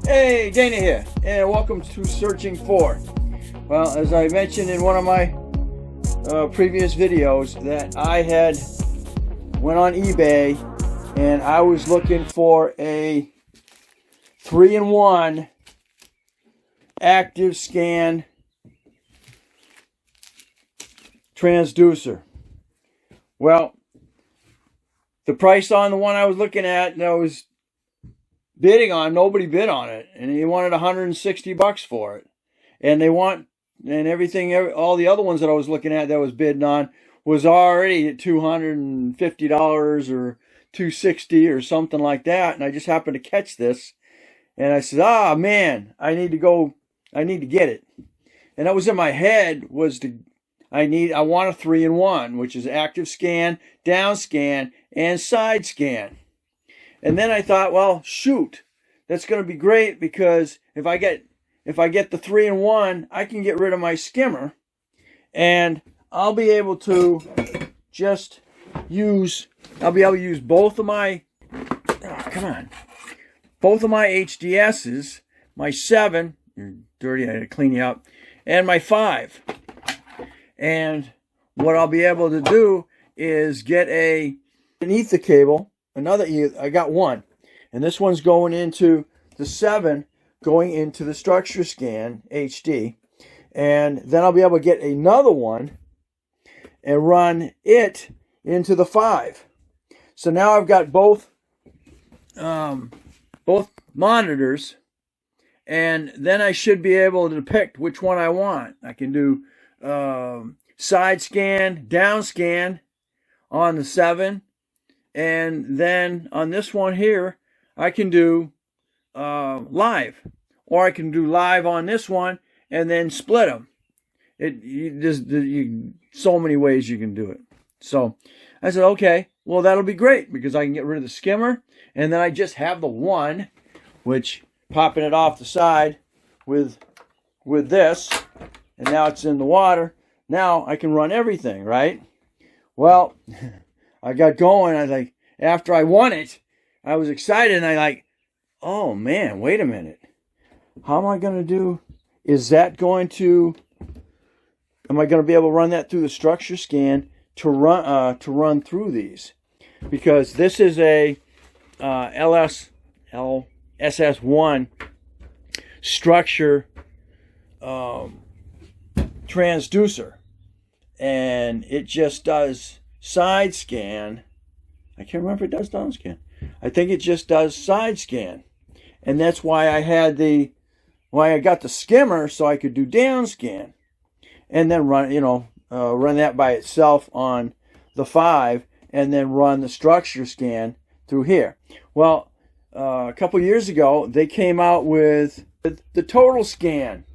Hey, Dana here, and welcome to Searching For. Well, as I mentioned in one of my previous videos, that I had went on eBay and I was looking for a 3-in-1 active scan transducer. Well, the price on the one I was looking at, that was bidding on, nobody bid on it, and he wanted $160 for it. And everything, all the other ones that I was looking at that was bidding on was already at $250 or $260 or something like that. And I just happened to catch this, and I said, man, I need to get it. And that was in my head, I want a 3-in-1, which is active scan, down scan, and side scan. And then I thought, well, shoot, that's going to be great, because if I get the 3-in-1, I can get rid of my skimmer, and I'll be able to use both of my HDSs, my 7, you're dirty, I had to clean you up, and my 5. And what I'll be able to do is get an ether cable. I got one, and this one's going into the 7, going into the structure scan HD, and then I'll be able to get another one and run it into the 5. So now I've got both monitors, and then I should be able to pick which one I want. I can do side scan, down scan on the 7. And then on this one here, I can do live. Or I can do live on this one and then split them. So many ways you can do it. So I said, okay, well, that'll be great, because I can get rid of the skimmer. And then I just have the one, which popping it off the side with this. And now it's in the water. Now I can run everything, right? Well, I got going. I was like, after I won it, I was excited, and I like, oh man, wait a minute. How am I going to do? Am I going to be able to run that through the structure scan to run through these? Because this is a LSS1 structure transducer, and it just does side scan. I can't remember if it does down scan. I think it just does side scan, and that's why I got the skimmer, so I could do down scan, and then run that by itself on the 5, and then run the structure scan through here. Well, a couple years ago, they came out with the total scan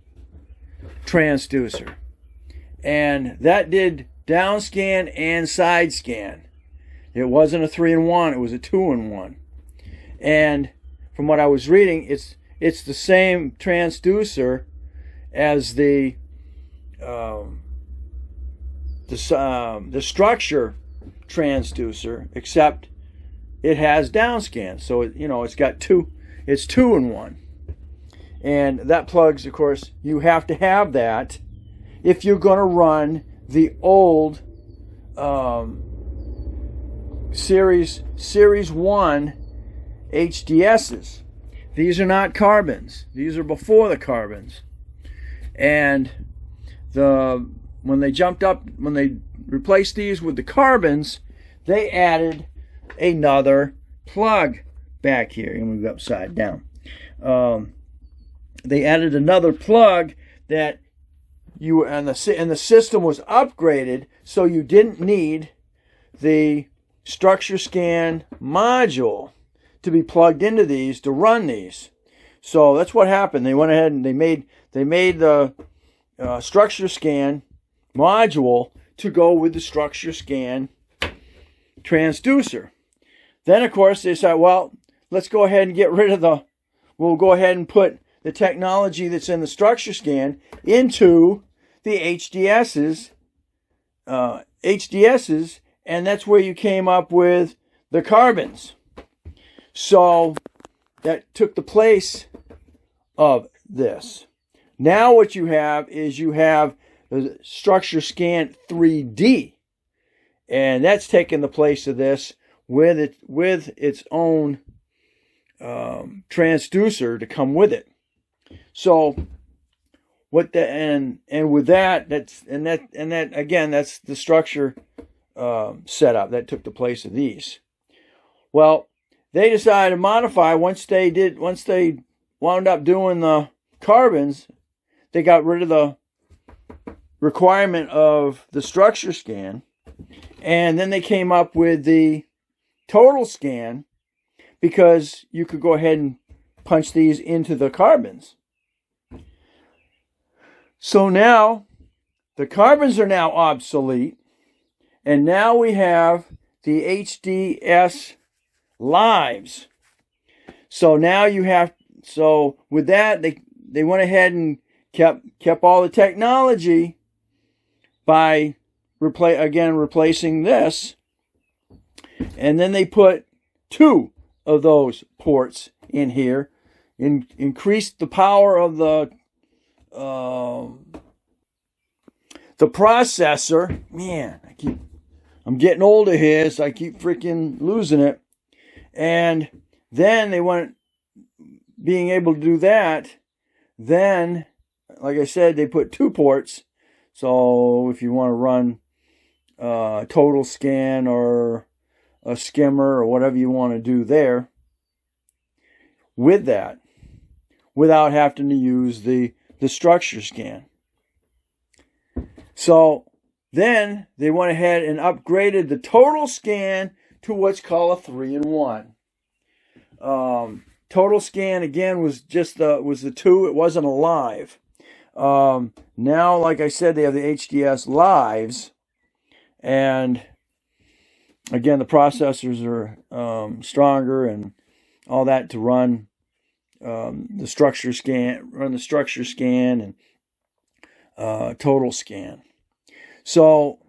transducer, and that did down scan and side scan. It wasn't a 3-in-1, it was a 2-in-1. And from what I was reading, it's the same transducer as the structure transducer, except it has down scan. So it's 2-in-1. And that plugs, of course, you have to have that if you're going to run the old Series 1 HDSs. These are not carbons. These are before the carbons. And when they replaced these with the carbons, they added another plug back here. I'm going to go upside down. They added another plug that and the system was upgraded, so you didn't need the structure scan module to be plugged into these to run these. So that's what happened. They went ahead and they made the structure scan module to go with the structure scan transducer. Then, of course, they said, well, let's go ahead and we'll go ahead and put the technology that's in the structure scan into the HDSs, and that's where you came up with the carbons. So that took the place of this. Now what you have is you have the Structure Scan 3D, and that's taking the place of this with its own transducer to come with it. So what the and with that that's the structure setup that took the place of these. Well, they decided to modify once they wound up doing the carbons. They got rid of the requirement of the structure scan, and then they came up with the total scan, because you could go ahead and punch these into the carbons. So now the carbons are now obsolete, and now we have the HDS lives. So now you have, so with that, they went ahead and kept all the technology by replacing this, and then they put 2 of those ports in here, increased the power of the processor. Man, I'm getting older here, so I keep freaking losing it. And then they went, being able to do that, then, like I said, they put 2 ports. So if you want to run total scan or a skimmer or whatever you want to do there with that, without having to use the structure scan. So then they went ahead and upgraded the total scan to what's called a 3-in-1. Total scan again was just the 2. It wasn't a live. Now, like I said, they have the HDS lives, and again, the processors are stronger and all that to run the structure scan, and total scan. So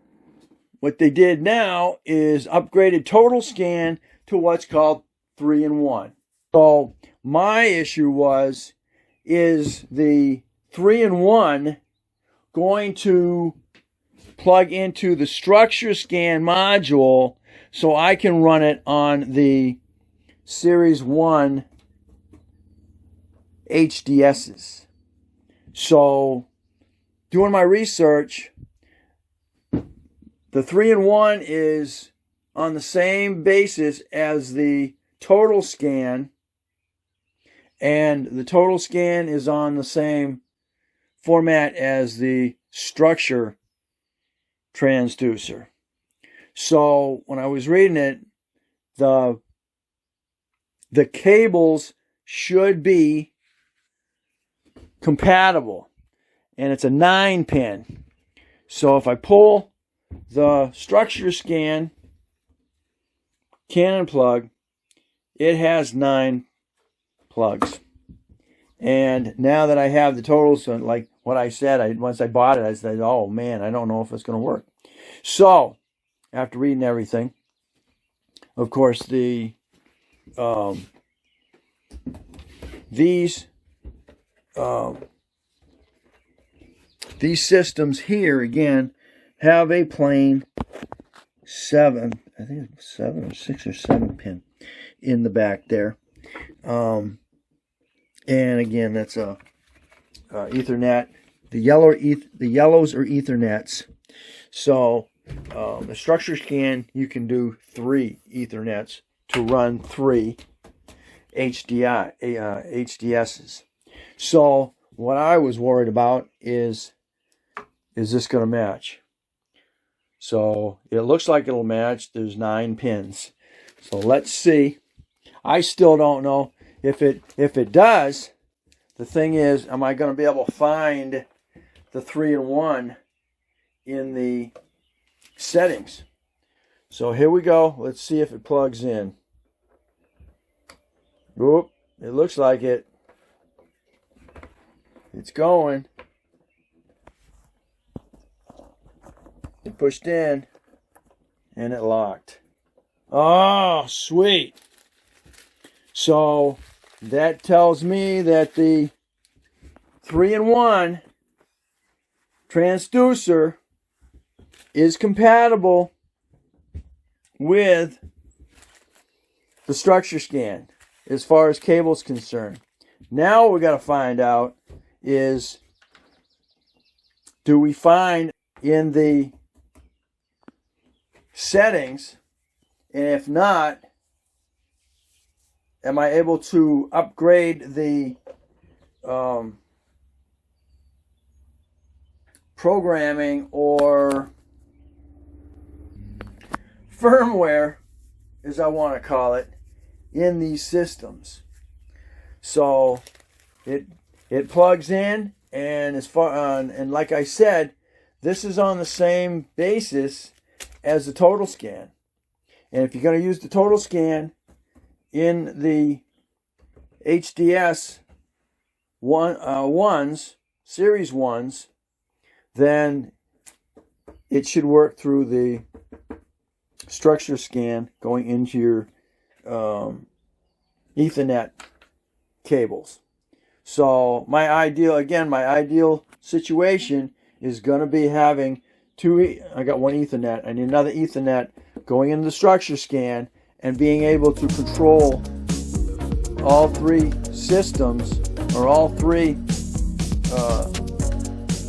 what they did now is upgraded total scan to what's called 3-in-1. So my issue is the 3-in-1 going to plug into the structure scan module so I can run it on the Series 1 HDSs. So doing my research, the 3-in-1 is on the same basis as the total scan, and the total scan is on the same format as the structure transducer. So when I was reading it, the cables should be compatible, and it's a 9-pin. So if I pull the structure scan Canon plug, it has 9 plugs. And now that I have the totals, like what I said, once I bought it, I said, oh man, I don't know if it's going to work. So after reading everything, of course, these systems here again have a plain 7, I think it's 7 or 6 or 7 pin in the back there. And again, that's a Ethernet. The yellows are Ethernets. So the structure scan, you can do 3 Ethernets to run 3 HDSs. So what I was worried about is this going to match? So it looks like it'll match. There's 9 pins. So let's see. I still don't know if it does. The thing is, am I going to be able to find the 3-in-1 in the settings? So here we go. Let's see if it plugs in. Whoop, it looks like it. It's going. It pushed in and it locked. Oh, sweet. So that tells me that the 3-in-1 transducer is compatible with the structure scan as far as cable's concerned. Now what we got to find out is, do we find in the settings, and if not, am I able to upgrade the programming or firmware, as I want to call it, in these systems. So it plugs in, and as far and like I said, this is on the same basis as the total scan. And if you're going to use the total scan in the HDS series ones, then it should work through the structure scan going into your Ethernet cables. So my ideal situation is going to be having I got one Ethernet. I need another Ethernet going into the structure scan and being able to control all three systems, or all three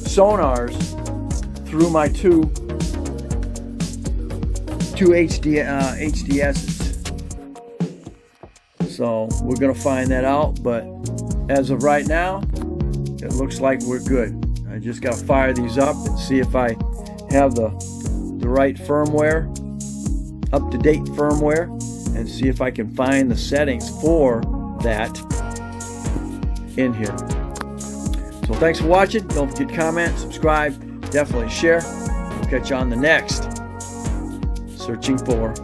sonars, through my two HDSs. So we're going to find that out, but as of right now, it looks like we're good. I just got to fire these up and see if I have the right firmware, up-to-date firmware, and see if I can find the settings for that in here. So thanks for watching. Don't forget to comment, subscribe, definitely share. We'll catch you on the next Searching for